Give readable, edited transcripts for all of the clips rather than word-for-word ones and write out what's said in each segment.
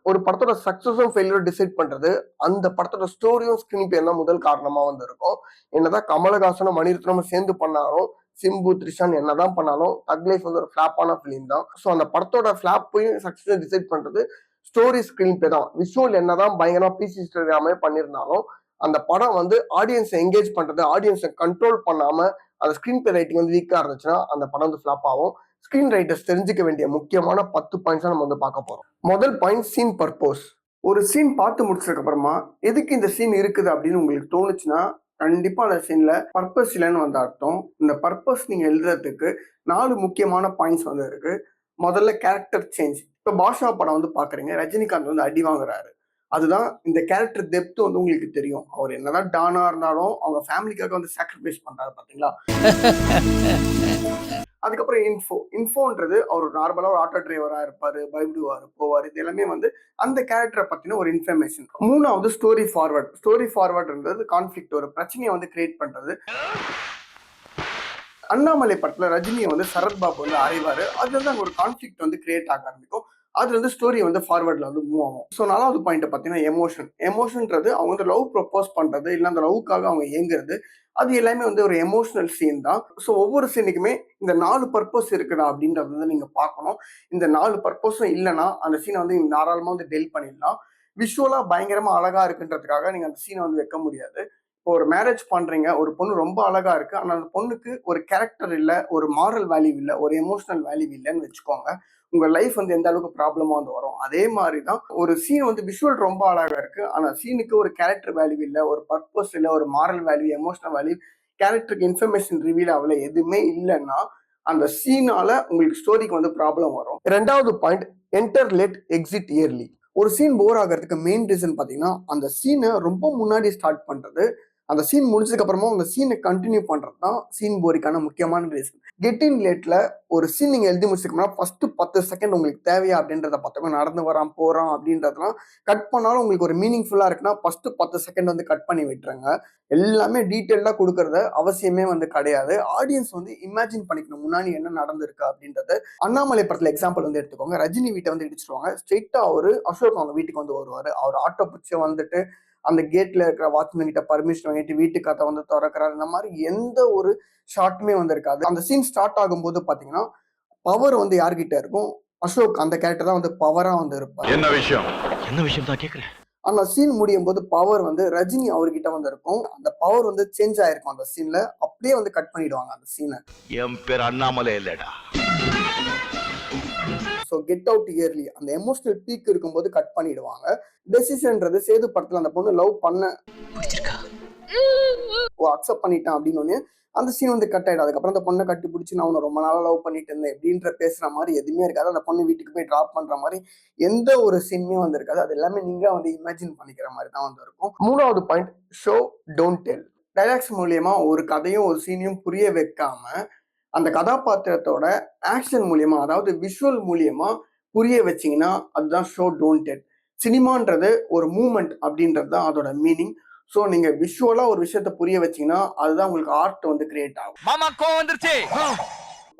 ஒரு படத்தோட சக்சஸும் ஃபெயிலியரும் டிசைட் பண்றது அந்த படத்தோட ஸ்டோரியும் ஸ்கிரீன் பிளே தான் முதல் காரணமா வந்து இருக்கும். என்னதான் கமலஹாசனும் மணிரத்னமும் சேர்ந்து பண்ணாலும், சிம்பு த்ரிஷான் என்னதான் பண்ணாலும் தக் லைஃப் வந்து ஒரு ஃபிளாப்பான ஃபிலிம் தான். ஸோ அந்த படத்தோட ஃபிளாப்பையும் சக்சஸையும் டிசைட் பண்றது ஸ்டோரி ஸ்கிரீன் பிளே தான். விஷுவல் என்னதான் பயங்கரமா பிசி ஸ்டோரியாமே பண்ணியிருந்தாலும் அந்த படம் வந்து ஆடியன்ஸை என்கேஜ் பண்றது, ஆடியன்ஸை கண்ட்ரோல் பண்ணாம அந்த ஸ்கிரீன் பிளே ரைட்டிங் வந்து வீக்கா இருந்துச்சுன்னா அந்த படம் வந்து ஃபிளாப் ஆகும். ஸ்கிரீன் ரைட்டர்ஸ் தெரிஞ்சுக்க வேண்டிய முக்கியமான 10 பாயிண்ட்ஸ் நம்ம வந்து பார்க்க போறோம். முதல் பாயிண்ட் சீன் பர்போஸ். ஒரு சீன் பார்த்து முடிச்சதுக்கு அப்புறமா எதுக்கு இந்த சீன் இருக்குது அப்படின்னு உங்களுக்கு தோணுச்சுன்னா கண்டிப்பா அந்த சீன்ல பர்பஸ் இல்லைன்னு வந்து அர்த்தம். இந்த பர்பஸ் நீங்க எழுதுறதுக்கு 4 முக்கியமான பாயிண்ட்ஸ் வந்து இருக்கு. முதல்ல கேரக்டர் சேஞ்ச். இப்ப பாஷா படம் வந்து பாக்குறீங்க, ரஜினிகாந்த் வந்து அடி வாங்குறாரு. அதுதான் இந்த கேரக்டர் டெப்த் வந்து உங்களுக்கு தெரியும். அவர் என்னதான் டானா இருந்தாலும் அவங்க ஃபேமிலிக்காக வந்து சாக்ரிஃபைஸ் பண்றாரு பாத்தீங்களா. அதுக்கப்புறம் இன்ஃபோன்றது அவர் நார்மலா ஒரு ஆட்டோ டிரைவரா இருப்பாரு, பயப்படுவாரு, போவாரு. இது எல்லாமே வந்து அந்த கேரக்டரை பத்தின ஒரு இன்ஃபர்மேஷன். மூணாவது ஸ்டோரி ஃபார்வர்ட். ஸ்டோரி ஃபார்வர்ட்ன்றது கான்ஃபிளிக்ட், ஒரு பிரச்சனையை வந்து கிரியேட் பண்றது. அண்ணாமலை படத்துல ரஜினியை வந்து சரத்பாபு வந்து அறைவாரு. அதுல இருந்து அங்க ஒரு கான்ஃபிளிக்ட் வந்து கிரியேட் ஆக ஆரம்பிக்கும். அதுல இருந்து ஸ்டோரி வந்து ஃபார்வர்ட்ல வந்து மூவ் ஆகும். ஸோ 4வது பாயிண்ட் பாத்தீங்கன்னா எமோஷன். எமோஷன்ன்றது அவங்க வந்து லவ் ப்ரொபோஸ் பண்றது, இல்ல அந்த லவ்க்காக அவங்க ஏங்குறது, அது எல்லாமே வந்து ஒரு எமோஷனல் சீன் தான். ஸோ ஒவ்வொரு சீனுக்குமே இந்த 4 பர்பஸ் இருக்குதா அப்படின்றத வந்து நீங்க பார்க்கணும். இந்த 4 பர்பஸும் இல்லைன்னா அந்த சீனை வந்து தாராளமா வந்து டெல் பண்ணிடலாம். விஷுவலா பயங்கரமா அழகா இருக்குன்றதுக்காக நீங்க அந்த சீனை வந்து வைக்க முடியாது. இப்போ ஒரு மேரேஜ் பண்றீங்க, ஒரு பொண்ணு ரொம்ப அழகா இருக்கு, ஆனா அந்த பொண்ணுக்கு ஒரு கேரக்டர் இல்ல, ஒரு மாரல் வேல்யூ இல்ல, ஒரு எமோஷனல் வேல்யூ இல்லைன்னு வச்சுக்கோங்க. உங்க லைஃப் வந்து எந்த அளவுக்கு ப்ராப்ளமா வந்து வரும். அதே மாதிரிதான் ஒரு சீன் வந்து விஷுவல் ரொம்ப அழகா இருக்கு, ஆனா சீனுக்கு ஒரு கேரக்டர் வேல்யூ இல்ல, ஒரு பர்பஸ் இல்ல, ஒரு மாரல் வேல்யூ, எமோஷனல் வேல்யூ, கேரக்டருக்கு இன்ஃபர்மேஷன் ரிவீல் ஆகல, எதுவுமே இல்லைன்னா அந்த சீனால உங்களுக்கு ஸ்டோரிக்கு வந்து ப்ராப்ளம் வரும். 2வது point enter late exit early. ஒரு சீன் போர் ஆகிறதுக்கு மெயின் ரீசன் பாத்தீங்கன்னா அந்த சீனை ரொம்ப முன்னாடி ஸ்டார்ட் பண்றது, அந்த சீன் முடிச்சதுக்கு அப்புறமா அந்த சீனை கண்டினியூ பண்றது தான் சீன் போரிக்கான முக்கியமான ரீசன். கெட் இன் லேட்ல ஒரு சீன் நீங்க எழுதி முடிச்சதுக்கு ஃபர்ஸ்ட் 10 செகண்ட் உங்களுக்கு தேவையா அப்படின்றத பார்த்துக்கோ. நடந்து வரான் போறான் அப்படின்றதுலாம் கட் பண்ணாலும் உங்களுக்கு ஒரு மீனிங்ஃபுல்லா இருக்குன்னா ஃபர்ஸ்ட் 10 செகண்ட் வந்து கட் பண்ணி விட்டுருங்க. எல்லாமே டீட்டெயிலா கொடுக்கறத அவசியமே வந்து கிடையாது. ஆடியன்ஸ் வந்து இமேஜின் பண்ணிக்கணும் முன்னாடி என்ன நடந்திருக்கு அப்படின்றது. அண்ணாமலை படத்துல எக்ஸாம்பிள் வந்து எடுத்துக்கோங்க. ரஜினி வீட்டை வந்து இடிச்சிருவாங்க. ஸ்ட்ரெயிட்டா அவரு அசோக் அவங்க வீட்டுக்கு வந்து வருவாரு. அவர் ஆட்டோ பிடிச்சி வந்துட்டு அந்த கேட்ல இருக்கிற வாட்ச்மேன் கிட்ட பர்மிஷன் வாங்கிட்டு வீட்டு கதை வந்து திறக்கிறாரு. இந்த மாதிரி எந்த ஒரு ஷாட்டுமே வந்து இருக்காது. அந்த சீன் ஸ்டார்ட் ஆகும்போது பாத்தீங்கன்னா பவர் வந்து யார்கிட்ட இருக்கும், அசோக் அந்த கேரக்டர் தான் வந்து பவரா வந்து இருப்பாரு. என்ன விஷயம் தான் கேக்குறேன். அந்த சீன் முடியும் போது பவர் வந்து ரஜினி அவர்கிட்ட வந்து இருக்கும். அந்த பவர் வந்து சேஞ்ச் ஆயிருக்கும் அந்த சீன்ல. அப்படியே வந்து கட் பண்ணிடுவாங்க அந்த சீனை. என் பேர் அண்ணாமலை இல்லடா. ஸோ கெட் அவுட் இயர்லி அந்த எமோஷனல் பீக் இருக்கும்போது கட் பண்ணிடுவாங்க. டெசிஷன்ன்றது சேது படத்துல அந்த பொண்ணு லவ் பண்ண அக்செப்ட் பண்ணிட்டான் அப்படின்னு அந்த சீன் வந்து கட் ஆயிடும். அதுக்கப்புறம் அந்த பொண்ணை கட்டி பிடிச்சி நான் உன்னை ரொம்ப நாளா லவ் பண்ணிட்டு இருந்தேன் அப்படின்ற பேசுற மாதிரி எதுவுமே இருக்காது. அந்த பொண்ணு வீட்டுக்கு போய் டிராப் பண்ற மாதிரி எந்த ஒரு சீனுமே வந்து இருக்காது. அது எல்லாமே நீங்க வந்து இமேஜின் பண்ணிக்கிற மாதிரி தான் வந்து இருக்கும். 3வது point show don't tell. Dialogues மூலியமா ஒரு கதையும் ஒரு சீனையும் புரிய வைக்காம அந்த கதாபாத்திரத்தோட ஆக்ஷன் மூலியமா, அதாவது விஷுவல் மூலியமா புரிய வச்சீங்கன்னா அதுதான் ஷோ டோன்ட் டெல். சினிமான்றது ஒரு மூமெண்ட் அப்படின்றது தான் அதோட மீனிங். சோ நீங்க விஷுவலா ஒரு விஷயத்த புரிய வச்சீங்கன்னா அதுதான் உங்களுக்கு ஆர்ட் வந்து கிரியேட் ஆகும். மாமா கோவம் வந்துருச்சு.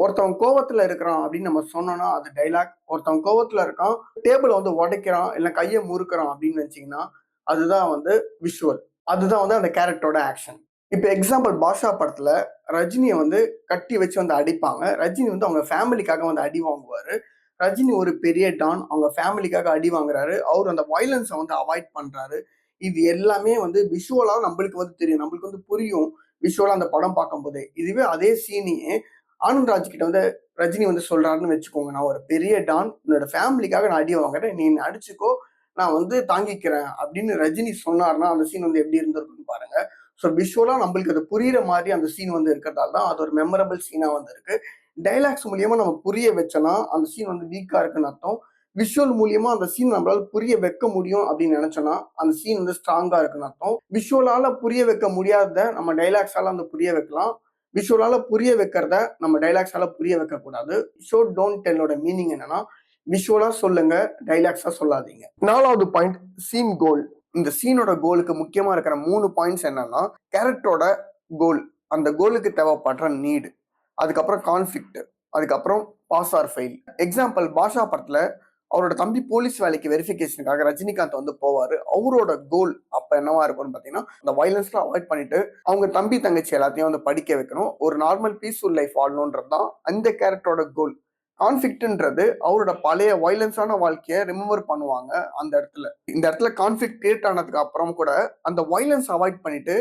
ஒருத்தவன் கோவத்துல இருக்கிறான் அப்படின்னு நம்ம சொன்னோம்னா அது டைலாக். ஒருத்தவன் கோவத்துல இருக்கான், டேபிள வந்து உடைக்கிறான், இல்ல கையை முறுக்கிறான் அப்படின்னு நினைச்சீங்கன்னா அதுதான் வந்து விஷுவல். அதுதான் வந்து அந்த கேரக்டரோட ஆக்ஷன். இப்ப எக்ஸாம்பிள் பாஷா படத்துல ரஜினியை வந்து கட்டி வச்சு வந்து அடிப்பாங்க. ரஜினி வந்து அவங்க ஃபேமிலிக்காக வந்து அடி வாங்குவாரு. ரஜினி ஒரு பெரிய டான், அவங்க ஃபேமிலிக்காக அடி வாங்குறாரு. அவர் அந்த வயலன்ஸை வந்து அவாய்ட் பண்றாரு. இது எல்லாமே வந்து விஷுவலா நம்மளுக்கு வந்து தெரியும், நம்மளுக்கு வந்து புரியும் விஷுவலா அந்த படம் பார்க்கும் போதே. இதுவே அதே சீனியே ஆனந்த்ராஜ் கிட்ட வந்து ரஜினி வந்து சொல்றாருன்னு வச்சுக்கோங்க, நான் ஒரு பெரிய டான், என்னோட ஃபேமிலிக்காக நான் அடி வாங்குறேன், நீ அடிச்சுக்கோ, நான் வந்து தாங்கிக்கிறேன் அப்படின்னு ரஜினி சொன்னார்னா அந்த சீன் வந்து எப்படி இருந்திருக்குன்னு பாருங்க. ஸோ விஷுவலா நம்மளுக்கு அது புரியுற மாதிரி அந்த சீன் வந்து இருக்கிறதால தான் அது ஒரு மெமரபிள் சீனா வந்து இருக்கு. டைலாக்ஸ் மூலியமா நம்ம புரிய வச்சோம்னா அந்த சீன் வந்து வீக்கா இருக்குன்னு அர்த்தம். விஷுவல் மூலியமா அந்த சீன் நம்மளால புரிய வைக்க முடியும் அப்படின்னு நினைச்சோம்னா அந்த சீன் வந்து ஸ்ட்ராங்கா இருக்குன்னு அர்த்தம். விஷுவலால புரிய வைக்க முடியாத நம்ம டைலாக்ஸால வந்து புரிய வைக்கலாம். விஷுவலால புரிய வைக்கிறத நம்ம டைலாக்ஸால புரிய வைக்க கூடாது. ஷோ டோன்ட் டெல்லோட மீனிங் என்னன்னா விஷுவலா சொல்லுங்க, டைலாக்ஸா சொல்லாதீங்க. 4வது பாயிண்ட் சீன் கோல். இந்த சீனோட கோலுக்கு முக்கியமா இருக்கிற 3 பாயிண்ட்ஸ் என்னன்னா கேரக்டரோட கோல், அந்த கோலுக்கு தேவைப்படுற நீடு, அதுக்கப்புறம் கான்ஃபிளிக்ட், அதுக்கப்புறம் பாஸ் ஆர் ஃபெயில். எக்ஸாம்பிள் பாஷா படத்துல அவரோட தம்பி போலீஸ் வேலைக்கு வெரிஃபிகேஷனுக்காக ரஜினிகாந்த் வந்து போவாரு. அவரோட கோல் அப்ப என்னவா இருக்கும்னு பாத்தீங்கன்னா, அந்த வயலன்ஸ்லாம் அவாய்ட் பண்ணிட்டு அவங்க தம்பி தங்கச்சி எல்லாத்தையும் வந்து படிக்க வைக்கணும், ஒரு நார்மல் பீஸ்ஃபுல் லைஃப் வாழணும்ன்றதுதான் அந்த கேரக்டரோட கோல். கான்ஃபிளிக்ட்ன்றது அவரோட பழைய வயலன்ஸான வாழ்க்கையை ரிமெம்பர் பண்ணுவாங்க அந்த இடத்துல. இந்த இடத்துல கான்ஃபிளிக்ட் கிரியேட் ஆனதுக்கு அப்புறம் கூட அந்த வயலன்ஸ் அவாய்ட் பண்ணிட்டு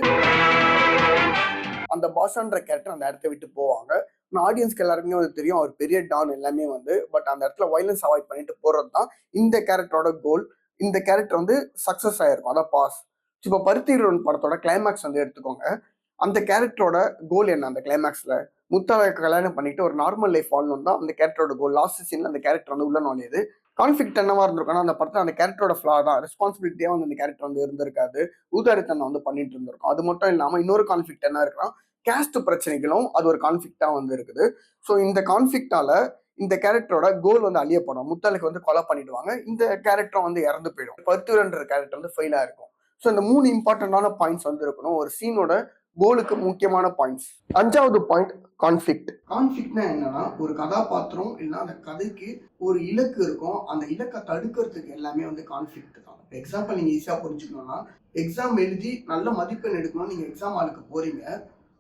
அந்த பாஷான்ற கேரக்டர் அந்த இடத்த விட்டு போவாங்க. ஆடியன்ஸ்க்கு எல்லாருக்குமே வந்து தெரியும் அவர் பெரிய டான் எல்லாமே வந்து. பட் அந்த இடத்துல வயலன்ஸ் அவாய்ட் பண்ணிட்டு போறது தான் இந்த கேரக்டரோட கோல். இந்த கேரக்டர் வந்து சக்சஸ் ஆயிருக்கும், அதான் பாஸ். இப்போ பருத்திவீரன் படத்தோட கிளைமேக்ஸ் வந்து எடுத்துக்கோங்க. அந்த கேரக்டரோட கோல் என்ன? அந்த கிளைமேக்ஸ்ல முத்தாவை கல்யாணம் பண்ணிட்டு ஒரு நார்மல் லைஃப் வாழணும் தான் அந்த கேரக்டரோட கோல். லாஸ்ட் சீன்ல அந்த கேரக்டர் வந்து உள்ள நுழையுது. கான்ஃபிளிக்ட் என்னவா இருந்திருக்கும்னா அந்த படத்துல அந்த கேரக்டரோட ஃபிளா தான், ரெஸ்பான்சிபிலிட்டியா வந்து அந்த கேரக்டர் வந்து இருந்திருக்காது, ஊதாரித்தனம் வந்து பண்ணிட்டு இருந்திருக்கும். அது மட்டும் இல்லாம இன்னொரு கான்ஃபிளிக்ட் என்ன இருக்குன்னா, கேஸ்ட் பிரச்சனைகளும் அது ஒரு கான்ஃபிளிக்டா வந்து இருக்குது. ஸோ இந்த கான்ஃபிளிக்டால இந்த கேரக்டரோட கோல் வந்து அழியப்படும். முத்தாளுக்கு வந்து கொலை பண்ணிடுவாங்க, இந்த கேரக்டர் வந்து இறந்து போயிடும். பருத்திவீரன்ற கேரக்டர் வந்து ஃபெயில் ஆயிருக்கும். ஸோ இந்த 3 இம்பார்ட்டன்டான பாயிண்ட்ஸ் வந்து இருக்கணும் ஒரு சீனோட கோலுக்கு, முக்கியமான பாயிண்ட்ஸ். 5வது பாயிண்ட் கான்ஃபிளிக்ட். கான்ஃபிளிக்ட்னா என்னன்னா, ஒரு கதாபாத்திரம் இல்லைன்னா அந்த கதைக்கு ஒரு இலக்கு இருக்கும், அந்த இலக்கை தடுக்கிறதுக்கு எல்லாமே வந்து கான்ஃபிளிக்ட் தான். எக்ஸாம்பிள் நீங்க ஈஸியா புரிஞ்சுக்கணும்னா, எக்ஸாம் எழுதி நல்ல மதிப்பெண் எடுக்கணும், நீங்க எக்ஸாம் ஹாலுக்கு போறீங்க.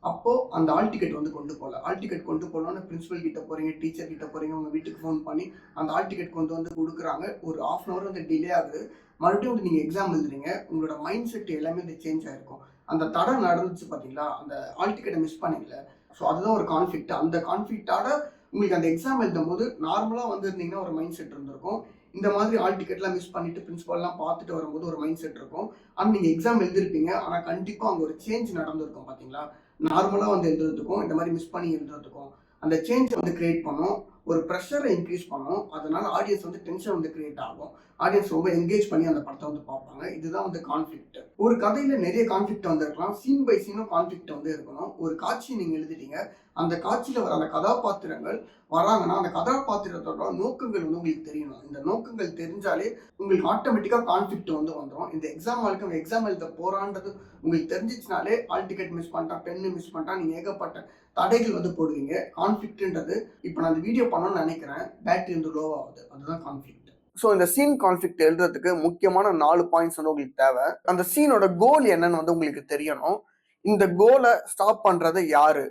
அப்போ அந்த ஆல் டிக்கெட் வந்து கொண்டு போகல. ஆல் டிக்கெட் கொண்டு போகணும்னு பிரின்சிபல் கிட்ட போறீங்க, டீச்சர் கிட்ட போறீங்க, உங்க வீட்டுக்கு ஃபோன் பண்ணி அந்த ஆல் டிக்கெட் கொண்டு வந்து கொடுக்குறாங்க. ஒரு 1/2 hour வந்து டிலே ஆகுது. மறுபடியும் வந்து நீங்க எக்ஸாம் எழுதுறீங்க. உங்களோட மைண்ட் செட் எல்லாமே வந்து சேஞ்ச் ஆயிருக்கும். அந்த தடை நடந்துச்சு பாத்தீங்களா, அந்த ஆல் டிக்கெட்டை மிஸ் பண்ணீங்கல்ல. ஸோ அதுதான் ஒரு கான்ஃபிளிக்ட். அந்த கான்ஃபிளிக்டால உங்களுக்கு அந்த எக்ஸாம் எழுதும் போது நார்மலா வந்து இருந்தீங்கன்னா ஒரு மைண்ட் செட் இருந்திருக்கும். இந்த மாதிரி ஆல் டிக்கெட்லாம் மிஸ் பண்ணிட்டு பிரின்சிபல்லாம் பார்த்துட்டு வரும்போது ஒரு மைண்ட் செட் இருக்கும். ஆனால் நீங்கள் எக்ஸாம் எழுதிருப்பீங்க, ஆனால் கண்டிப்பாக அங்கே ஒரு சேஞ்ச் நடந்திருக்கும் பார்த்தீங்களா. நார்மலாக வந்து எழுதுறதுக்கும் இந்த மாதிரி மிஸ் பண்ணி எழுதுறதுக்கும் அந்த சேஞ்ச் வந்து கிரியேட் பண்ணும், ஒரு ப்ரெஷரை இன்க்ரீஸ் பண்ணும். அதனால ஆடியன்ஸ் வந்து டென்ஷன் வந்து கிரியேட் ஆகும். ஆடியன்ஸ் ரொம்ப என்கேஜ் பண்ணி அந்த படத்தை வந்து பார்ப்பாங்க. இதுதான் வந்து கான்ஃபிளிக்ட். ஒரு கதையில நிறைய கான்ஃபிளிக்ட் வந்து இருக்கலாம், சீன் பை சீனும் கான்ஃபிளிக்ட் வந்து இருக்கணும். ஒரு காட்சி நீங்க எழுதிட்டீங்க, அந்த காட்சியில வர அந்த கதாபாத்திரங்கள் வராங்கன்னா அந்த கதாபாத்திரத்தோட நோக்கங்கள் வந்து உங்களுக்கு தெரியணும். இந்த நோக்கங்கள் தெரிஞ்சாலே உங்களுக்கு ஆட்டோமேட்டிக்கா கான்ஃபிளிக்ட் வந்து வந்துடும். இந்த எக்ஸாம் ஆளுக்கு எக்ஸாம் எழுத போறான்றது உங்களுக்கு தெரிஞ்சிச்சுனாலே ஆல் டிக்கெட் மிஸ் பண்ணிட்டான், பென்னு மிஸ் பண்ணிட்டான், நீங்க ஏகப்பட்ட தடைகள் வந்து போடுவீங்க. கான்ஃபிளிக்ட்ன்றது இப்போ நான் அந்த வீடியோ பண்ணணும்னு நினைக்கிறேன், பேட்டரி வந்து லோ ஆகுது, அதுதான் கான்ஃபிளிக்ட். ஸோ இந்த சீன் கான்ஃபிளிக்ட் எழுதுறதுக்கு முக்கியமான 4 பாயிண்ட்ஸ் வந்து உங்களுக்கு தேவை. அந்த சீனோட கோல் என்னன்னு வந்து உங்களுக்கு தெரியணும். இந்த கோலை ஸ்டாப் பண்றது யாரு,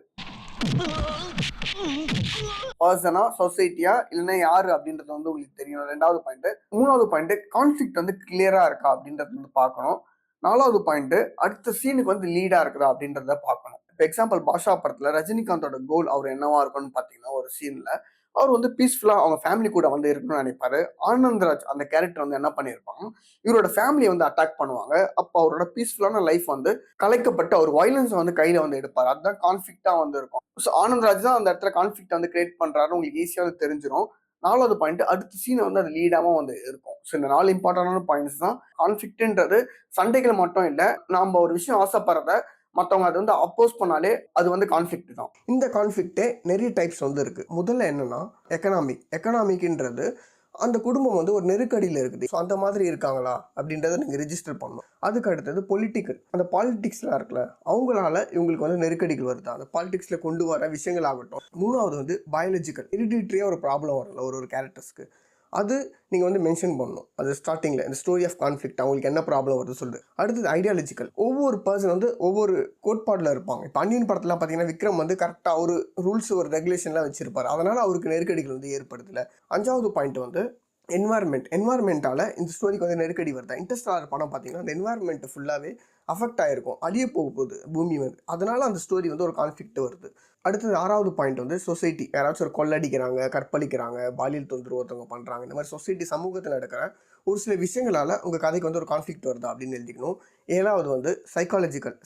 பர்சனா, சொசைட்டியா, இல்லைன்னா யாரு அப்படின்றது வந்து உங்களுக்கு தெரியணும். 2வது பாயிண்ட். 3வது பாயிண்ட், கான்ஃபிளிக்ட் வந்து கிளியரா இருக்கா அப்படின்றது வந்து பார்க்கணும். 4வது பாயிண்ட், அடுத்த சீனுக்கு வந்து லீடா இருக்குதா அப்படின்றத பார்க்கணும். இப்போ எக்ஸாம்பிள் பாஷா படத்துல ரஜினிகாந்தோட கோல் அவர் என்னவா இருக்கும்னு பார்த்தீங்கன்னா, ஒரு சீன்ல அவர் வந்து பீஸ்ஃபுல்லா அவங்க ஃபேமிலி கூட வந்து இருக்கணும்னு நினைப்பாரு. ஆனந்த்ராஜ் அந்த கேரக்டர் வந்து என்ன பண்ணியிருப்பாங்க, இவரோட ஃபேமிலியை வந்து அட்டாக் பண்ணுவாங்க. அப்போ அவரோட பீஸ்ஃபுல்லான லைஃப் வந்து கலைக்கப்பட்டு அவர் வயலன்ஸ் வந்து கையில வந்து எடுப்பார். அதுதான் கான்ஃபிளிக்டா வந்து இருக்கும். ஸோ ஆனந்த்ராஜ் தான் அந்த இடத்துல கான்ஃபிளிக்ட் வந்து கிரியேட் பண்றாரு, உங்களுக்கு ஈஸியா வந்து தெரிஞ்சிடும். 4வது பாயிண்ட், அடுத்த சீனை வந்து அது லீடாம வந்து இருக்கும். ஸோ இந்த 4 இம்பார்ட்டன்டான பாயிண்ட்ஸ் தான். கான்ஃபிளிக்ட்ன்றது சண்டைகள் மட்டும் இல்லை, நாம ஒரு விஷயம் ஆசைப்படுறத மற்றவங்க அது வந்து அப்போஸ் பண்ணாலே அது வந்து கான்ஃபிளிக்ட் தான். இந்த கான்ஃபிளிக்டே நிறைய டைப்ஸ் வந்து இருக்கு. முதல்ல என்னன்னா எக்கனாமிக்ன்றது அந்த குடும்பம் வந்து ஒரு நெருக்கடியில் இருக்குது. ஸோ அந்த மாதிரி இருக்காங்களா அப்படின்றத நீங்கள் ரெஜிஸ்டர் பண்ணணும். அதுக்கு அடுத்தது பொலிட்டிக்கல். அந்த பாலிடிக்ஸ்லாம் இருக்குல்ல, அவங்களால இவங்களுக்கு வந்து நெருக்கடிகள் வருது, அந்த பாலிடிக்ஸில் கொண்டு வர விஷயங்கள் ஆகட்டும். 3வது வந்து பயாலஜிக்கல். ஹெரிடிட்ரியாக ஒரு ப்ராப்ளம் வரல ஒரு கேரக்டர்ஸ்க்கு, அது நீங்கள் வந்து மென்ஷன் பண்ணணும். அது ஸ்டார்டிங்கில் இந்த ஸ்டோரி ஆஃப் கான்ஃபிளிக்ட் அவங்களுக்கு என்ன ப்ராப்ளம் வருது சொல்லுது. அடுத்தது ஐடியாலஜிக்கல். ஒவ்வொரு பர்சன் வந்து ஒவ்வொரு கோட்பாடில் இருப்பாங்க. இப்போ அன்னியன் படத்துலாம் பார்த்தீங்கன்னா விக்ரம் வந்து கரெக்டாக ஒரு ரூல்ஸ் ஒரு ரெகுலேஷன்லாம் வச்சிருப்பார், அதனால் அவருக்கு நெருக்கடிகள் வந்து ஏற்படுதில்லை. 5வது பாயிண்ட் வந்து என்வாயர்மெண்ட்டால் இந்த ஸ்டோரிக்கு வந்து நெருக்கடி வருதா. இன்டர்ஸ்டெல்லார் படம் பார்த்தீங்கன்னா அந்த என்வாயர்மெண்ட் ஃபுல்லாகவே அஃபெக்ட் ஆகிருக்கும், அழிய போகுது பூமி வந்து, அதனால அந்த ஸ்டோரி வந்து ஒரு கான்ஃபிளிக்ட் வருது. அடுத்தது 6வது பாயிண்ட் வந்து சொசைட்டி. யாராச்சும் ஒரு கொள்ளடிக்கிறாங்க, கற்பழிக்கிறாங்க, பாலியல் தொந்தரவு ஒருத்தவங்க பண்ணுறாங்க, இந்த மாதிரி சொசைட்டி சமூகத்தில் நடக்கிற ஒரு சில விஷயங்களால் உங்கள் கதைக்கு வந்து ஒரு கான்ஃபிளிக்ட் வருதா அப்படின்னு எழுதிக்கணும். 7வது வந்து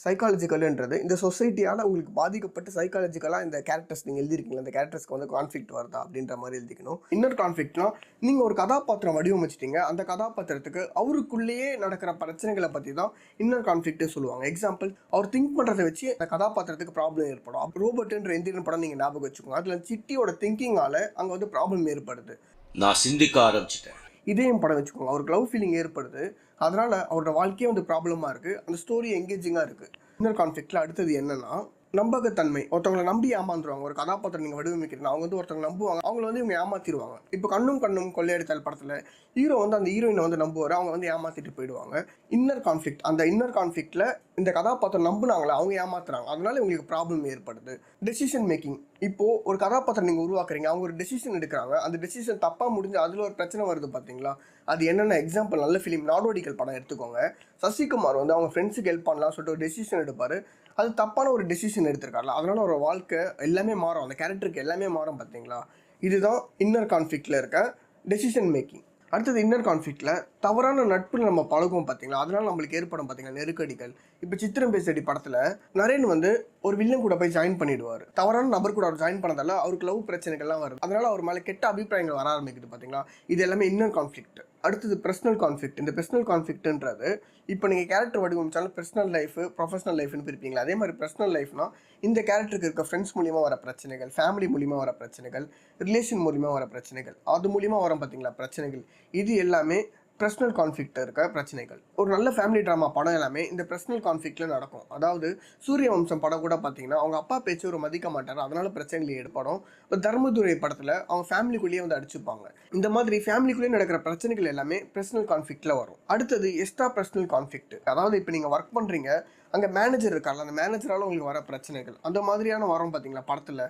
சைக்காலஜிக்கல்ன்றது இந்த சொசைட்டியால் உங்களுக்கு பாதிக்கப்பட்டு சைக்காலஜிக்கலாக இந்த கேரக்டர்ஸ் நீங்கள் எழுதிருக்கீங்களா, அந்த கேரக்டர்ஸ்க்கு வந்து கான்ஃபிளிக்ட் வருதா அப்படின்ற மாதிரி எழுதிக்கணும். இன்னொரு கான்ஃபிளிக்ட்னா, நீங்கள் ஒரு கதாபாத்திரம் வடிவமைச்சிட்டீங்க, அந்த கதாபாத்திரத்துக்கு அவருக்குள்ளேயே நடக்கிற பிரச்சனைகளை பற்றி தான் இன்னொரு கான்ஃபிளிக்ட்டே சொல்லுவாங்க. எக்ஸாம்பிள், அவர் திங்க் பண்ணுறதை வச்சு அந்த கதாபாத்திரத்துக்கு ப்ராப்ளம் ஏற்படும். ரோபோட்ன்ற இந்தியன் படம் நீங்கள் ஞாபகம் வச்சுக்கோங்க, அதில் சிட்டியோட திங்கிங்கால் அங்கே வந்து ப்ராப்ளம் ஏற்படுது. நான் சிந்திக்க ஆரம்பிச்சிட்டேன். இதையும் படம் வச்சுக்கோங்க, அவருக்கு லவ் ஃபீலிங் ஏற்படுது, அதனால் அவரோட வாழ்க்கையே வந்து ப்ராப்ளமாக இருக்குது, அந்த ஸ்டோரி எங்கேஜிங்காக இருக்குது. இன்னொரு கான்ஃபிளிக்டில் அடுத்தது என்னென்னா நம்பகத்தன்மை, ஒருத்தவங்களை நம்பி ஏமாந்துருவாங்க. ஒரு கதாபாத்திரம் நீங்க வடிவமைக்கிறீங்க, அவங்க வந்து ஒருத்தவங்க நம்புவாங்க, அவங்கள வந்து இவங்க ஏமாத்திடுவாங்க. இப்போ கண்ணும் கண்ணும் கொள்ளையடித்தல் படத்துல ஹீரோ வந்து அந்த ஹீரோயினை வந்து நம்புவாரு, அவங்க வந்து ஏமாத்திட்டு போயிடுவாங்க. இன்னர் கான்ஃப்ளிக்ட், அந்த இன்னர் கான்ஃப்ளிக்ட்ல இந்த கதாபாத்திரம் நம்புனாங்களா, அவங்க ஏமாத்துறாங்க, அதனால இவங்களுக்கு ப்ராப்ளம் ஏற்படுது. டெசிஷன் மேக்கிங், இப்போ ஒரு கதாபாத்திரம் நீங்க உருவாக்குறீங்க, அவங்க ஒரு டெசிஷன் எடுக்கிறாங்க, அந்த டெசிஷன் தப்பா முடிஞ்சு அதுல ஒரு பிரச்சனை வருது பாத்தீங்களா? அது என்னென்ன எக்ஸாம்பிள், நல்ல ஃபிலிம் நாடோடிகள் படம் எடுத்துக்கோங்க. சசிகுமார் வந்து அவங்க ஃப்ரெண்ட்ஸுக்கு ஹெல்ப் பண்ணலாம் சொல்லிட்டு ஒரு டெசிஷன் எடுப்பாரு, அது தப்பான ஒரு டெசிஷன் எடுத்திருக்காருல, அதனால ஒரு வாழ்க்கை எல்லாமே மாறும், அந்த கேரக்டருக்கு எல்லாமே மாறும் பார்த்தீங்களா? இதுதான் இன்னர் கான்ஃப்ளிக்ட்ல இருக்க டெசிஷன் மேக்கிங். அடுத்தது இன்னர் கான்ஃப்ளிக்ட்ல தவறான நட்புல நம்ம பழகுவோம் பார்த்தீங்களா, அதனால நம்மளுக்கு ஏற்படும் பார்த்தீங்களா நெருக்கடிகள். இப்போ சித்திரம் பேசடி படத்துல நரேன் வந்து ஒரு வில்லன் கூட போய் ஜாயின் பண்ணிடுவார், தவறான நபர் கூட அவர் ஜாயின் பண்ணதால அவருக்கு லவ் பிரச்சனைகள்லாம் வருது, அதனால அவர் மேலே கெட்ட அபிப்பிராயங்கள் வர ஆரம்பிக்குது பார்த்தீங்களா? இது எல்லாமே இன்னர் கான்ஃப்ளிக்ட். அடுத்தது பர்சனல் கான்ஃப்ளிக்ட். இந்த பர்சனல் கான்ஃப்ளிக்ட்ன்றது இப்போ நீங்கள் கேரக்டர் வடிவமைச்சாலும் பர்சனல் லைஃப் ப்ரொஃபஷனல் லைஃப்னு பிரிப்பீங்களா, அதே மாதிரி பர்சனல் லைஃப்னா இந்த கேரக்டருக்கு இருக்க ஃப்ரெண்ட்ஸ் மூலியமா வர பிரச்சனைகள், ஃபேமிலி மூலியமா வர பிரச்சனைகள், ரிலேஷன் மூலியமா வர பிரச்சனைகள், அது மூலியமா வரும் பார்த்தீங்களா பிரச்சனைகள், இது எல்லாமே பர்சனல் கான்ஃப்ளிக்ட் இருக்க பிரச்சனைகள். ஒரு நல்ல ஃபேமிலி ட்ராமா படம் எல்லாமே இந்த பர்சனல் கான்ஃப்ளிக்ட்ல நடக்கும். அதாவது சூரிய வம்சம் படம் கூட பார்த்தீங்கன்னா அவங்க அப்பா பேச்சு ஒரு மதிக்க மாட்டார், அதனால பிரச்சனைகள் ஏற்படும். இப்போ தர்மதுரை படத்தில் அவங்க ஃபேமிலிக்குள்ளேயே வந்து அடிச்சுப்பாங்க. இந்த மாதிரி ஃபேமிலிக்குள்ளேயே நடக்கிற பிரச்சனைகள் எல்லாமே பர்சனல் கான்ஃப்ளிக்ட்ல வரும். அடுத்தது எக்ஸ்ட்ரா பர்சனல் கான்ஃப்ளிக்ட், அதாவது இப்போ நீங்கள் ஒர்க் பண்ணுறீங்க, அங்கே மேனேஜர் இருக்காங்க, அந்த மேனேஜரால் உங்களுக்கு வர பிரச்சனைகள், அந்த மாதிரியான வரும் பார்த்தீங்களா படத்தில்.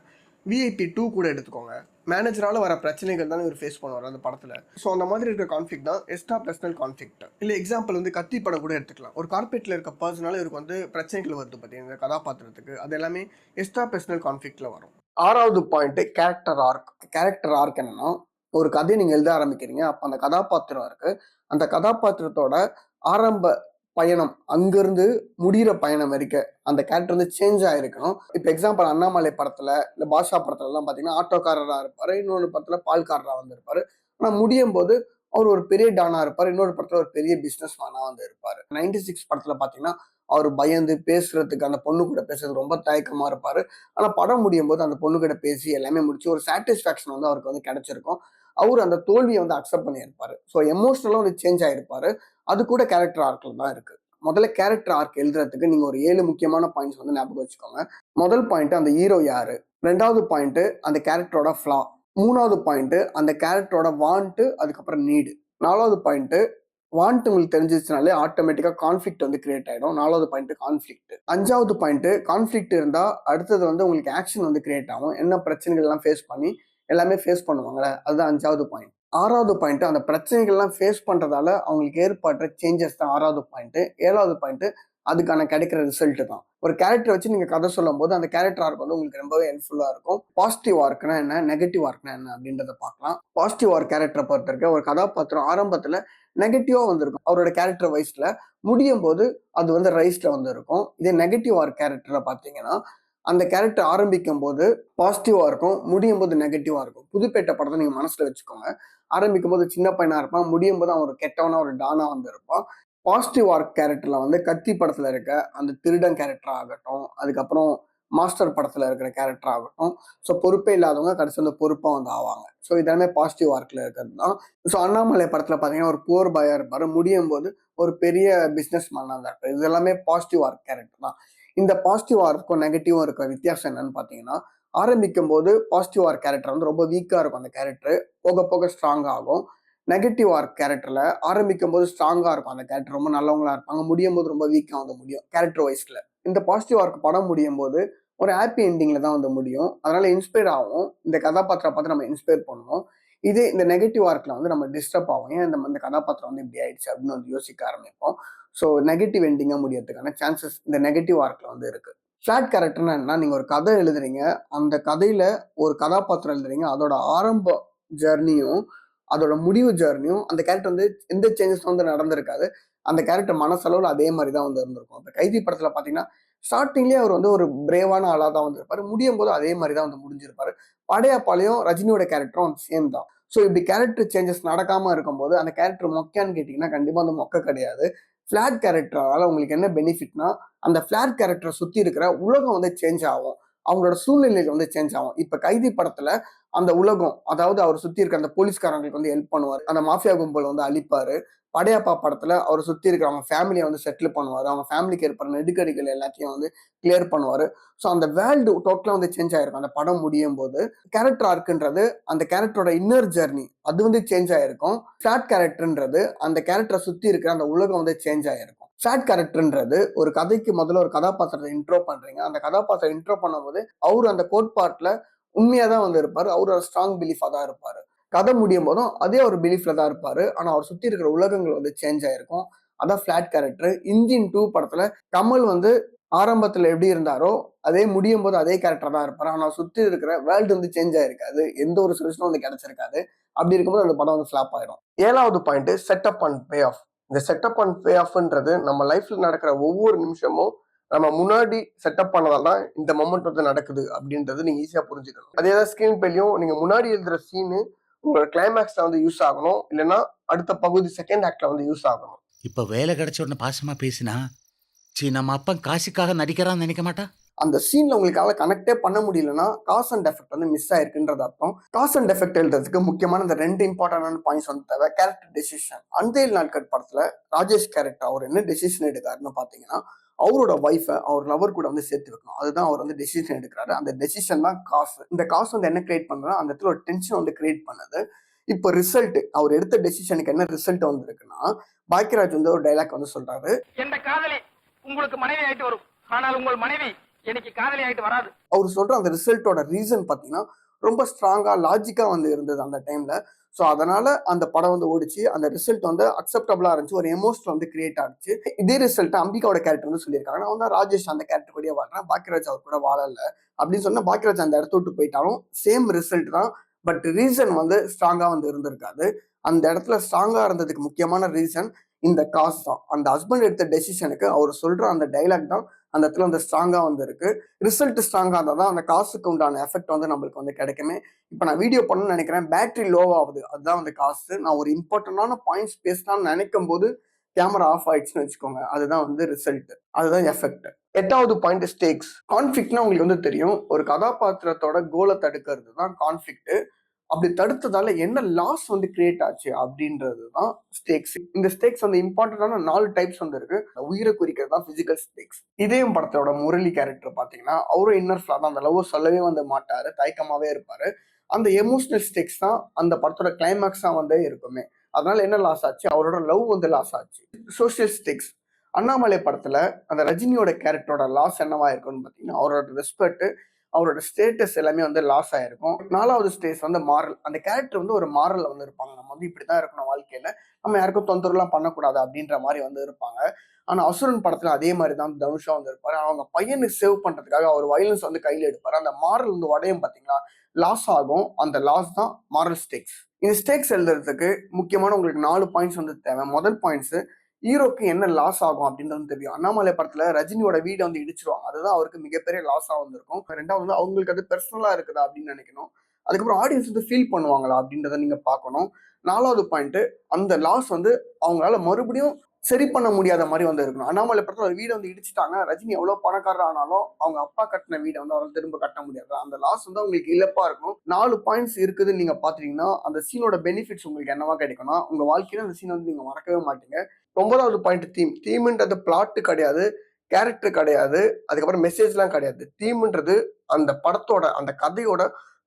விஐபி 2 கூட எடுத்துக்கோங்க, மேனேஜரால் வர பிரச்சனைகள் தான் இவர் ஃபேஸ் பண்ணுவார் அந்த படத்தில். ஸோ அந்த மாதிரி இருக்கிற கான்ஃப்ளிக்ட் தான் எக்ஸ்ட்ரா பர்சனல் கான்ஃப்ளிக்ட். இல்லை எக்ஸாம்பிள் வந்து கத்தி படம் கூட எடுத்துக்கலாம். ஒரு கார்பரேட்டில் இருக்க பர்சனால இவருக்கு வந்து பிரச்சனைகள் வருது பார்த்தீங்கன்னா இந்த கதாபாத்திரத்துக்கு, அது எல்லாமே எக்ஸ்ட்ரா பர்சனல் கான்ஃப்ளிக்ட்ல வரும். ஆறாவது point character arc. Character arc என்னன்னா, ஒரு கதையை நீங்கள் எழுத ஆரம்பிக்கிறீங்க, அப்போ அந்த கதாபாத்திரம் இருக்கு, அந்த கதாபாத்திரத்தோட ஆரம்ப பயணம் அங்கிருந்து முடிகிற பயணம் வரைக்கும் அந்த கேரக்டர் வந்து சேஞ்ச் ஆயிருக்கணும். இப்போ எக்ஸாம்பிள் அண்ணாமலை படத்துல இல்லை பாஷா படத்துல எல்லாம் பார்த்தீங்கன்னா ஆட்டோக்காரராக இருப்பாரு, இன்னொரு படத்துல பால்காரராக வந்து இருப்பாரு. ஆனால் முடியும் போது அவர் ஒரு பெரிய டானா இருப்பார், இன்னொரு படத்துல ஒரு பெரிய பிசினஸ் மேனா வந்து இருப்பாரு. 96 படத்துல பார்த்தீங்கன்னா அவர் பயந்து பேசுறதுக்கு, அந்த பொண்ணு கூட பேசுறது ரொம்ப தயக்கமா இருப்பாரு. ஆனா படம் முடியும் போது அந்த பொண்ணு கிட்ட பேசி எல்லாமே முடிச்சு ஒரு சாட்டிஸ்ஃபேக்ஷன் வந்து அவருக்கு வந்து கிடைச்சிருக்கும். அவர் அந்த தோல்வியை வந்து அக்செப்ட் பண்ணியிருப்பாரு. ஸோ எமோஷனலா வந்து சேஞ்ச் ஆயிருப்பாரு. அது கூட கேரக்டர் ஆர்க்ல தான் இருக்கு. முதல்ல கேரக்டர் ஆர்க் எழுதுறதுக்கு நீங்க ஒரு 7 முக்கியமான பாயிண்ட்ஸ் வந்து ஞாபகம் வச்சுக்கோங்க. முதல் பாயிண்ட் அந்த ஹீரோ யாரு, ரெண்டாவது பாயிண்ட் அந்த கேரக்டரோட ஃப்ளா, மூணாவது பாயிண்ட் அந்த கேரக்டரோட வாண்ட், அதுக்கப்புறம் நீடு, நாலாவது பாயிண்ட் வாண்ட் உங்களுக்கு தெரிஞ்சிச்சுனாலே ஆட்டோமேட்டிக்கா கான்ஃப்ளிக்ட் வந்து கிரியேட் ஆயிடும். நாலாவது பாயிண்ட் கான்ஃப்ளிக்ட். அஞ்சாவது பாயிண்ட் கான்ஃப்ளிக்ட் இருந்தா அடுத்தது வந்து உங்களுக்கு ஆக்ஷன் வந்து கிரியேட் ஆகும். என்ன பிரச்சனைகள் எல்லாம் ஃபேஸ் பண்ணி எல்லாமே ஃபேஸ் பண்ணுவாங்கல்ல, அதுதான் அஞ்சாவது பாயிண்ட். ஆறாவது பாயிண்ட் அந்த பிரச்சனைகள்லாம் ஃபேஸ் பண்றதால அவங்களுக்கு ஏற்படுற சேஞ்சஸ் தான் ஆறாவது பாயிண்ட். ஏழாவது பாயிண்ட் அதுக்கான கிடைக்கிற ரிசல்ட் தான். ஒரு கேரக்டர் வச்சு நீங்க கதை சொல்லும் போது அந்த கேரக்டர் ஆர்க் வந்து உங்களுக்கு ரொம்பவே ஹெல்ப்ஃபுல்லா இருக்கும். பாசிட்டிவ் ஆர்க்னா என்ன, நெகட்டிவ் ஆர்க்னா என்ன அப்படின்றத பார்க்கலாம். பாசிட்டிவ் ஆர்க் கேரக்டரை பொறுத்த வரைக்கும் ஒரு கதாபாத்திரம் ஆரம்பத்துல நெகட்டிவா வந்திருக்கும், அவரோட கேரக்டர் வைஸ்ல முடியும் போது அது வந்து ரைஸ்ல வந்து இருக்கும். இதே நெகட்டிவ் ஆர்க் கேரக்டரை பார்த்தீங்கன்னா அந்த கேரக்டர் ஆரம்பிக்கும் போது பாசிட்டிவா இருக்கும், முடியும் போது நெகட்டிவா இருக்கும். புதுப்பேட்டை படத்தை நீங்க மனசுல வச்சுக்கோங்க. ஆரம்பிக்கும் போது சின்ன பையனா இருப்பான், முடியும் போது அவன் ஒரு கெட்டவனா ஒரு டானா வந்து இருப்பான். பாசிட்டிவ் ஆர்க் கேரக்டர்ல வந்து கத்தி படத்துல இருக்க அந்த திருடன் கேரக்டர் ஆகட்டும், அதுக்கப்புறம் மாஸ்டர் படத்துல இருக்கிற கேரக்டர் ஆகட்டும், ஸோ பொறுப்பே இல்லாதவங்க கடைசி வந்து பொறுப்பா வந்து ஆவாங்க. ஸோ இதெல்லாமே பாசிட்டிவ் ஆர்க்ல இருக்கிறது தான். ஸோ அண்ணாமலை படத்துல பாத்தீங்கன்னா ஒரு புவர் பாயா இருப்பாரு, முடியும் போது ஒரு பெரிய பிசினஸ் மேனா தான் இருப்பாரு. இது எல்லாமே பாசிட்டிவ் ஆர்க் கேரக்டர் தான். இந்த பாசிட்டிவ் ஆர்க்கும் நெகட்டிவும் இருக்கிற வித்தியாசம் என்னன்னு பாத்தீங்கன்னா, ஆரம்பிக்கும் போது பாசிட்டிவ் ஆர்க் கேரக்டர் வந்து ரொம்ப வீக்கா இருக்கும், அந்த கேரக்டர் போக போக ஸ்ட்ராங் ஆகும். நெகட்டிவ் ஆர்க் கேரக்டர்ல ஆரம்பிக்கும் போது ஸ்ட்ராங்கா இருக்கும், அந்த கேரக்டர் ரொம்ப நல்லவங்களா இருப்பாங்க, முடியும் போது ரொம்ப வீக்கா வந்து முடியும் கேரக்டர் வைஸ்ல. இந்த பாசிட்டிவ் ஆர்க் படம் முடியும் போது ஒரு ஹாப்பி எண்டிங்ல தான் வந்து முடியும். அதனால இன்ஸ்பயர் ஆகும், இந்த கதாபாத்திரம் பார்த்து நம்ம இன்ஸ்பயர் பண்ணுவோம். இதே இந்த நெகட்டிவ் ஆர்க்ல வந்து நம்ம டிஸ்டர்ப் ஆகும், ஏன் இந்த கதாபாத்திரம் வந்து இப்படி ஆயிடுச்சு அப்படின்னு வந்து யோசிக்க ஆரம்பிப்போம். ஸோ நெகட்டிவ் எண்டிங்கா முடியறதுக்கான சான்சஸ் இந்த நெகட்டிவ் ஆர்க்ல வந்து இருக்கு. ஃபிளாட் கேரக்டர்னா என்ன, நீங்க ஒரு கதை எழுதுறீங்க, அந்த கதையில ஒரு கதாபாத்திரம் எழுதுறீங்க, அதோட ஆரம்ப ஜர்னியும் அதோட முடிவு ஜர்னியும் அந்த கேரக்டர் வந்து எந்த சேஞ்சஸ் வந்து நடந்திருக்காது, அந்த கேரக்டர் மனசளவில் அதே மாதிரி தான் வந்து இருந்திருக்கும். இப்போ கைதி படத்துல பாத்தீங்கன்னா ஸ்டார்டிங்லேயே அவர் வந்து ஒரு பிரேவான ஆளா தான் வந்திருப்பாரு, முடியும் போது அதே மாதிரி தான் வந்து முடிஞ்சிருப்பாரு. படையப்பாலையும் ரஜினியோட கேரக்டரும் வந்து சேம் தான். ஸோ இப்படி கேரக்டர் சேஞ்சஸ் நடக்காம இருக்கும்போது அந்த கேரக்டர் மொக்கையான்னு கேட்டீங்கன்னா கண்டிப்பா அந்த மொக்க கிடையாது. ஃபிளாட் கேரக்டரால உங்களுக்கு என்ன பெனிஃபிட்னா, அந்த ஃபிளாட் கேரக்டரை சுத்தி இருக்கிற உலகம் வந்து சேஞ்ச் ஆகும், அவங்களோட சூழ்நிலைகள் வந்து சேஞ்ச் ஆகும். இப்ப கைதி படத்துல அந்த உலகம், அதாவது அவர் சுத்தி இருக்க அந்த போலீஸ்காரங்களுக்கு வந்து ஹெல்ப் பண்ணுவார், அந்த மாஃபியா கும்பல் வந்து அழிப்பாரு. படையப்பா படத்துல அவர் சுத்தி இருக்கிற அவங்க ஃபேமிலியை வந்து செட்டில் பண்ணுவாரு. அவங்க ஃபேமிலிக்கு ஏற்படுற நெருக்கடிகள் எல்லாத்தையும் வந்து கிளியர் பண்ணுவாரு. ஸோ அந்த வேர்ல்டு டோட்டலா வந்து சேஞ்ச் ஆயிருக்கும் அந்த படம் முடியும் போது. கேரக்டர் ஆர்க்குன்றது அந்த கேரக்டரோட இன்னர் ஜெர்னி அது வந்து சேஞ்ச் ஆயிருக்கும். ஃபிளாட் கேரக்டர்ன்றது அந்த கேரக்டரை சுத்தி இருக்கிற அந்த உலகம் வந்து சேஞ்ச் ஆயிருக்கும். ஃபிளாட் கேரக்டர்ன்றது ஒரு கதைக்கு முதல்ல ஒரு கதாபாத்திரத்தை இன்ட்ரோ பண்றீங்க. அந்த கதாபாத்திரம் இன்ட்ரோ பண்ணும்போது அவரு அந்த கோட்பாட்டுல உண்மையா தான் வந்து இருப்பாரு. அவரு ஒரு ஸ்ட்ராங் பிலீஃபா தான் இருப்பாரு. கதை முடியும் போதும் அதே ஒரு பிலீஃப்ல தான் இருப்பாரு. ஆனா அவர் சுத்தி இருக்கிற உலகங்கள் வந்து சேஞ்ச் ஆயிருக்கும். அதான் ஃபிளாட் கேரக்டர். இன்ஜின் 2 படத்துல கமல் வந்து ஆரம்பத்துல எப்படி இருந்தாரோ அதே முடியும் போது அதே கேரக்டர் தான் இருப்பாரு. ஆனா சுத்தி இருக்கிற வேர்ல்டு வந்து சேஞ்ச் ஆயிருக்காது. எந்த ஒரு சொல்யூஷனும் வந்து கிடைச்சிருக்காது. அப்படி இருக்கும்போது அந்த படம் வந்து ஃபிளாப் ஆயிடும். 7வது point setup and pay off. இந்த செட்டப் அண்ட் பே ஆஃப்ன்றது நம்ம லைஃப்ல நடக்கிற ஒவ்வொரு நிமிஷமும் நம்ம முன்னாடி செட்டப் பண்ணதால தான் இந்த மொமெண்ட் வந்து நடக்குது அப்படின்றது நீங்க ஈஸியா புரிஞ்சுக்கணும். அதே தான் ஸ்கிரீன் பிளேலயும் நீங்க முன்னாடி எழுதுற சீனு உங்களோட கிளைமேக்ஸ்ல வந்து யூஸ் ஆகணும். இல்லைன்னா அடுத்த பகுதி செகண்ட் ஆக்ட்ல வந்து யூஸ் ஆகணும். இப்ப வேலை கிடைச்ச உடனே பாசமா பேசினா நம்ம அப்பன் காசுக்காக நடிக்கிறான்னு நினைக்க மாட்டா? அந்த சீன்ல உங்களுக்காக கனெக்டே பண்ண முடியலன்னா காஸ் அண்ட் எஃபெக்ட் வந்து மிஸ் ஆயிருக்குன்றது அர்த்தம். காஸ் அண்ட் எஃபெக்ட் எழுதுறதுக்கு முக்கியமான இந்த 2 இம்பார்ட்டன்டான பாயிண்ட்ஸ் வந்து தேவை. Character decision. அந்தேல் நாட்கள் படத்துல ராஜேஷ் கேரக்டர் அவர் என்ன டெசிஷன் எடுக்காருன்னு பாத்தீங்கன்னா அவரோட ஒய்ஃபை அவர் லவர் கூட வந்து சேர்த்து வைக்கணும். அதுதான் அவர் வந்து டெசிஷன் எடுக்கிறாரு. அந்த டெசிஷன் தான் காசு. இந்த காசு வந்து என்ன கிரியேட் பண்ணுறா அந்த இடத்துல ஒரு டென்ஷன் வந்து கிரியேட் பண்ணுது. இப்போ ரிசல்ட் அவர் எடுத்த டெசிஷனுக்கு என்ன ரிசல்ட் வந்து இருக்குன்னா பாக்கியராஜ் வந்து ஒரு டைலாக் வந்து சொல்றாரு. எந்த காதலி உங்களுக்கு மனைவி ஆயிட்டு வரும், ஆனால் உங்கள் மனைவி எனக்கு காதலி ஆயிட்டு வராது. அவர் சொல்ற அந்த ரிசல்ட்டோட ரீசன் பாத்தீங்கன்னா ரொம்ப ஸ்ட்ராங்கா லாஜிக்கா வந்து இருந்தது அந்த டைம்ல. ஸோ அதனால அந்த படம் வந்து ஓடிச்சு. அந்த ரிசல்ட் வந்து அக்செப்டபிளா இருந்துச்சு. ஒரு எமோஷன் வந்து கிரியேட் ஆச்சு. இதே ரிசல்ட் அம்பிகாவோட கேரக்டர் வந்து சொல்லியிருக்காங்க. நான் வந்து ராஜேஷ் அந்த கேரக்டர் கூடயே வாழ்றேன், பாக்கியராஜ் அவர் கூட வாழல அப்படின்னு சொன்னா பாக்கியராஜ் அந்த இடத்த விட்டு போயிட்டாலும் சேம் ரிசல்ட் தான். பட் ரீசன் வந்து ஸ்ட்ராங்கா வந்து இருந்திருக்காது. அந்த இடத்துல ஸ்ட்ராங்கா இருந்ததுக்கு முக்கியமான ரீசன் இந்த காசு தான். அந்த ஹஸ்பண்ட் எடுத்த டெசிஷனுக்கு அவர் சொல்ற அந்த டைலாக் தான் அந்த இடத்துல வந்து ஸ்ட்ராங்கா வந்து இருக்கு. ரிசல்ட் ஸ்ட்ராங்கா இருந்தால் தான் அந்த காசுக்கு உண்டான எஃபெக்ட் வந்து நம்மளுக்கு வந்து கிடைக்குமே. இப்போ நான் வீடியோ பண்ணணும்னு நினைக்கிறேன், பேட்டரி லோ ஆகுது, அதுதான் வந்து காசு. நான் ஒரு இம்பார்ட்டன்டான பாயிண்ட்ஸ் பேசலாம்னு நினைக்கும் போது கேமரா ஆஃப் ஆயிடுச்சுன்னு வச்சுக்கோங்க, அதுதான் வந்து ரிசல்ட், அதுதான் எஃபெக்ட். 8வது பாயிண்ட் ஸ்டேக்ஸ். கான்ஃபிளிக்ட்னா உங்களுக்கு வந்து தெரியும், ஒரு கதாபாத்திரத்தோட கோலை தடுக்கிறது தான் கான்ஃபிளிக்ட். அப்படி தடுத்ததால என்ன லாஸ் வந்து கிரியேட் ஆச்சு அப்படின்றது தான் ஸ்டேக்ஸ். இந்த ஸ்டேக்ஸ் வந்து இம்பார்ட்டன்டான 4 டைப்ஸ் வந்து இருக்கு. உயிரை குறிக்கிறது தான் பிசிக்கல் ஸ்டேக்ஸ். இதயம் படத்தோட முரளி கேரக்டர் பாத்தீங்கன்னா அவரும் இன்னர் ஃபிளா தான். அந்த லவ் சொல்லவே வந்து மாட்டாரு, தயக்கமாவே இருப்பாரு. அந்த எமோஷனல் ஸ்டேக்ஸ் தான் அந்த படத்தோட கிளைமேக்ஸா வந்து இருக்குமே. அதனால என்ன லாஸ் ஆச்சு, அவரோட லவ் வந்து லாஸ் ஆச்சு. Social steaks. அண்ணாமலை படத்துல அந்த ரஜினியோட கேரக்டரோட லாஸ் என்னவா இருக்குன்னு பாத்தீங்கன்னா அவரோட ரெஸ்பெக்ட், அவரோட ஸ்டேட்டஸ் எல்லாமே வந்து லாஸ் ஆயிருக்கும். 4வது ஸ்டேஜ் வந்து மாரல். அந்த கேரக்டர் வந்து ஒரு மாரல் வந்து இருப்பாங்க. நம்ம வந்து இப்படிதான் இருக்கணும் வாழ்க்கையில, நம்ம யாருக்கும் தொந்தரவுலாம் பண்ணக்கூடாது அப்படின்ற மாதிரி வந்து இருப்பாங்க. ஆனா அசுரன் படத்துல அதே மாதிரி தான் தனுஷா வந்து இருப்பாரு. அவங்க பையனை சேவ் பண்றதுக்காக அவர் வயலன்ஸ் வந்து கையில எடுப்பாரு. அந்த மாரல் வந்து உடையும் பாத்தீங்களா, லாஸ் ஆகும். அந்த லாஸ் தான் மாரல் ஸ்டேக்ஸ். இந்த ஸ்டேக்ஸ் எழுதுறதுக்கு முக்கியமான உங்களுக்கு 4 பாயிண்ட்ஸ் வந்து தேவை. முதல் பாயிண்ட்ஸ், ஹீரோக்கு என்ன லாஸ் ஆகும் அப்படின்றது தெரியும். அண்ணாமலை படத்துல ரஜினியோட வீடை வந்து இடிச்சிருவாங்க, அதுதான் அவருக்கு மிகப்பெரிய லாஸா வந்திருக்கும். 2வது வந்து அவங்களுக்கு அது பெர்சனலா இருக்குதா அப்படின்னு நினைக்கணும். அதுக்கப்புறம் ஆடியன்ஸ் வந்து ஃபீல் பண்ணுவாங்களா அப்படின்றத நீங்க பார்க்கணும். 4வது பாயிண்ட், அந்த லாஸ் வந்து அவங்களால மறுபடியும் சரி பண்ண முடியாத மாதிரி வந்து இருக்கணும். அண்ணாமலை படத்துல ஒரு வீடை வந்து இடிச்சுட்டாங்க, ரஜினி எவ்வளவு பணக்காரர் ஆனாலும் அவங்க அப்பா கட்டின வீடை வந்து அவரால் திரும்ப கட்ட முடியாது. அந்த லாஸ் வந்து உங்களுக்கு இழப்பா இருக்கும். 4 பாயிண்ட்ஸ் இருக்குதுன்னு நீங்க பாத்தீங்கன்னா அந்த சீனோட பெனிஃபிட்ஸ் உங்களுக்கு என்னவா கிடைக்கும்னா உங்க வாழ்க்கையில அந்த சீன் வந்து நீங்க மறக்கவே மாட்டீங்க. 9வது பாயிண்ட் தீம். தீம்ன்றது பிளாட் கிடையாது, கேரக்டர் கிடையாது, அதுக்கப்புறம் மெசேஜ்லாம் கிடையாது. தீம்ன்றது அந்த படத்தோட அந்த கதையோட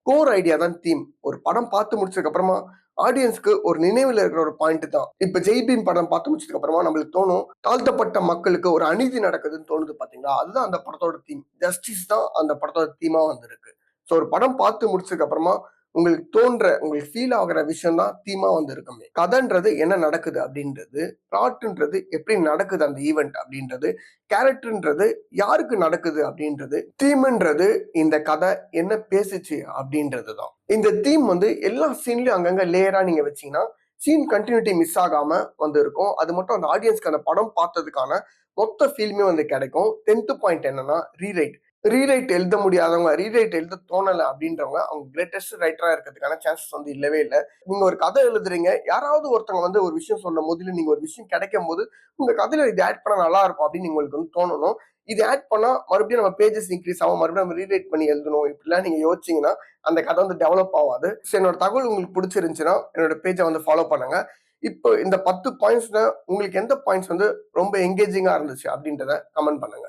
கோர் ஐடியா தான் தீம். ஒரு படம் பார்த்து முடிச்சதுக்கு அப்புறமா ஆடியன்ஸ்க்கு ஒரு நினைவில் இருக்கிற ஒரு பாயிண்ட் தான். இப்ப ஜெய்பீம் படம் பார்த்து முடிச்சதுக்கு அப்புறமா நம்மளுக்கு தோணும், தாழ்த்தப்பட்ட மக்களுக்கு ஒரு அநீதி நடக்குதுன்னு தோணுது பாத்தீங்களா, அதுதான் அந்த படத்தோட தீம். ஜஸ்டிஸ் தான் அந்த படத்தோட தீமா வந்திருக்கு. ஸோ ஒரு படம் பார்த்து முடிச்சதுக்கு அப்புறமா உங்களுக்கு தோன்ற, உங்களுக்கு ஃபீல் ஆகிற விஷயம் தான் தீமா வந்து இருக்குமே. கதைன்றது என்ன நடக்குது அப்படின்றது, பிளாட்ன்றது எப்படி நடக்குது அந்த ஈவெண்ட் அப்படின்றது, கேரக்டர்ன்றது யாருக்கு நடக்குது அப்படின்றது, தீம்ன்றது இந்த கதை என்ன பேசுச்சு அப்படின்றது தான். இந்த தீம் வந்து எல்லா சீன்லயும் அங்கங்க லேயரா நீங்க வச்சீங்கன்னா சீன் கண்டினியூட்டி மிஸ் ஆகாம வந்து இருக்கும். அது மட்டும் அந்த ஆடியன்ஸ்க்கு அந்த படம் பார்த்ததுக்கான மொத்த ஃபீல்மே வந்து கிடைக்கும். 10th பாயிண்ட் என்னன்னா ரீரைட். ரீரைட் எழுத முடியாதவங்க, ரீரைட் எழுத தோணலை அப்படின்றவங்க அவங்க கிரேட்டஸ்ட் ரைட்டரா இருக்கிறதுக்கான சான்சஸ் வந்து இல்லவே இல்லை. நீங்க ஒரு கதை எழுதுறீங்க, யாராவது ஒருத்தவங்க வந்து ஒரு விஷயம் சொல்லும் போது, இல்லை நீங்க ஒரு விஷயம் கிடைக்கும் போது உங்க கதையில இது ஆட் பண்ணா நல்லா இருக்கும் அப்படின்னு உங்களுக்கு வந்து தோணணும். இது ஆட் பண்ணா மறுபடியும் நம்ம பேஜஸ் இன்க்ரீஸ் ஆகும், மறுபடியும் நம்ம ரீரைட் பண்ணி எழுதணும், இப்படிலாம் நீங்க யோசிச்சீங்கன்னா அந்த கதை வந்து டெவலப் ஆகாது. என்னோட தகவல் உங்களுக்கு பிடிச்சிருந்துச்சுன்னா என்னோட பேஜை வந்து ஃபாலோ பண்ணுங்க. இப்போ இந்த 10 பாயிண்ட்ஸ்ல உங்களுக்கு எந்த பாயிண்ட்ஸ் வந்து ரொம்ப எங்கேஜிங்கா இருந்துச்சு அப்படின்றத கமெண்ட் பண்ணுங்க.